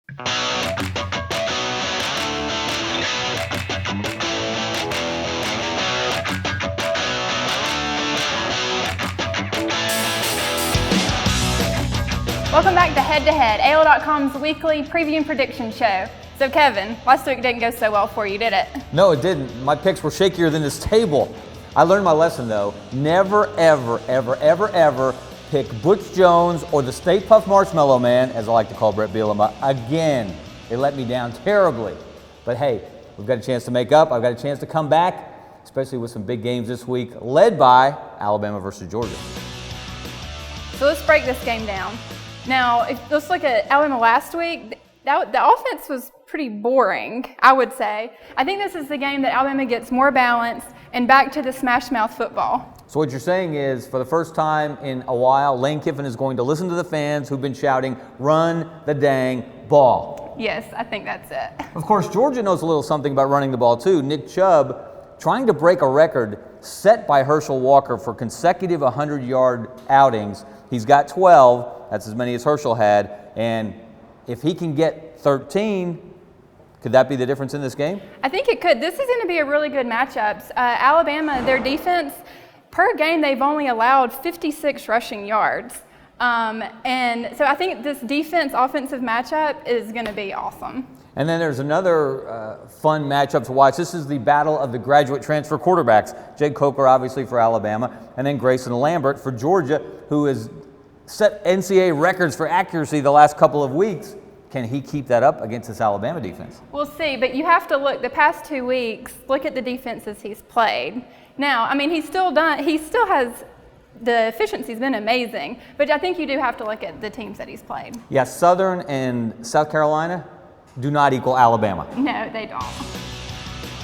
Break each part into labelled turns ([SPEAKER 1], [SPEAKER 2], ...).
[SPEAKER 1] Welcome back to Head to Head, AL.com's weekly preview and prediction show. So Kevin, last week didn't go so well for you, did it?
[SPEAKER 2] No, it didn't. My picks were shakier than this table. I learned my lesson though. Never, ever, ever, ever, ever pick Butch Jones or the Stay Puft Marshmallow Man, as I like to call Brett Bielema, again. They let me down terribly. But hey, we've got a chance to make up. I've got a chance to come back, especially with some big games this week, led by Alabama versus Georgia.
[SPEAKER 1] So let's break this game down. Now, let's look at Alabama last week. The offense was pretty boring, I would say. I think this is the game that Alabama gets more balance and back to the smash mouth football. So
[SPEAKER 2] what you're saying is, for the first time in a while, Lane Kiffin is going to listen to the fans who've been shouting, "Run the dang ball."
[SPEAKER 1] Yes, I think that's it.
[SPEAKER 2] Of course, Georgia knows a little something about running the ball too. Nick Chubb trying to break a record set by Herschel Walker for consecutive 100-yard outings. He's got 12. That's as many as Herschel had. And if he can get 13, could that be the difference in this game?
[SPEAKER 1] I think it could. This is going to be a really good matchup. Alabama, their defense, per game, they've only allowed 56 rushing yards. And so I think this defense-offensive matchup is going to be awesome.
[SPEAKER 2] And then there's another fun matchup to watch. This is the battle of the graduate transfer quarterbacks. Jake Coker, obviously, for Alabama, and then Grayson Lambert for Georgia, who has set NCAA records for accuracy the last couple of weeks. Can he keep that up against this Alabama defense?
[SPEAKER 1] We'll see, but you have to look, the past 2 weeks, look at the defenses he's played. Now, I mean, he still has, the efficiency's been amazing, but I think you do have to look at the teams that he's played.
[SPEAKER 2] Yeah, Southern and South Carolina do not equal Alabama.
[SPEAKER 1] No, they don't.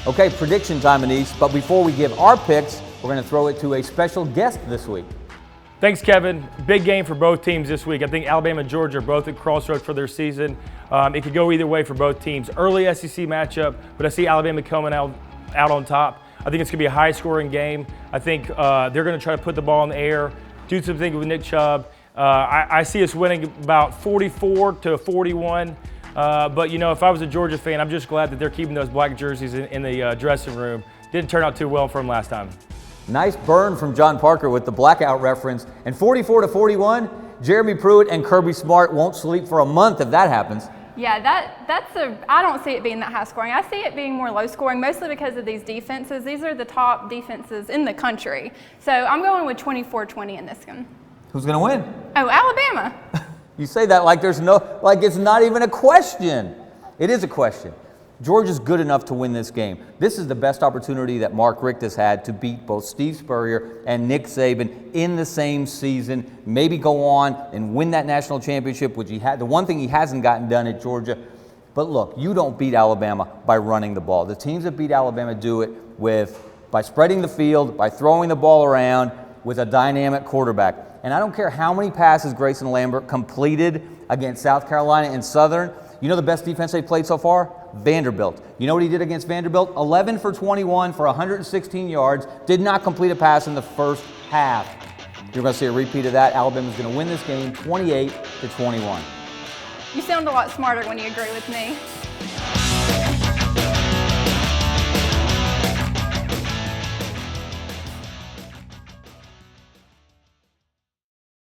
[SPEAKER 2] Okay, prediction time, Annice, but before we give our picks, we're going to throw it to a special guest this week.
[SPEAKER 3] Thanks, Kevin. Big game for both teams this week. I think Alabama and Georgia are both at crossroads for their season. It could go either way for both teams. Early SEC matchup, but I see Alabama coming out on top. I think it's going to be a high-scoring game. I think they're going to try to put the ball in the air, do something with Nick Chubb. I see us winning about 44-41. But, you know, if I was a Georgia fan, I'm just glad that they're keeping those black jerseys in the dressing room. Didn't turn out too well for them last time.
[SPEAKER 2] Nice burn from John Parker with the blackout reference. And 44-41, Jeremy Pruitt and Kirby Smart won't sleep for a month if that happens.
[SPEAKER 1] Yeah, I don't see it being that high scoring. I see it being more low scoring, mostly because of these defenses. These are the top defenses in the country. So I'm going with 24-20 in this one.
[SPEAKER 2] Who's going to win?
[SPEAKER 1] Oh, Alabama.
[SPEAKER 2] You say that like it's not even a question. It is a question. Georgia's good enough to win this game. This is the best opportunity that Mark Richt has had to beat both Steve Spurrier and Nick Saban in the same season, maybe go on and win that national championship, which he had. The one thing he hasn't gotten done at Georgia. But look, you don't beat Alabama by running the ball. The teams that beat Alabama do it by spreading the field, by throwing the ball around with a dynamic quarterback. And I don't care how many passes Grayson Lambert completed against South Carolina and Southern. You know the best defense they played so far? Vanderbilt. You know what he did against Vanderbilt? 11 for 21 for 116 yards. Did not complete a pass in the first half. You're going to see a repeat of that. Alabama's going to win this game 28-21.
[SPEAKER 1] You sound a lot smarter when you agree with me.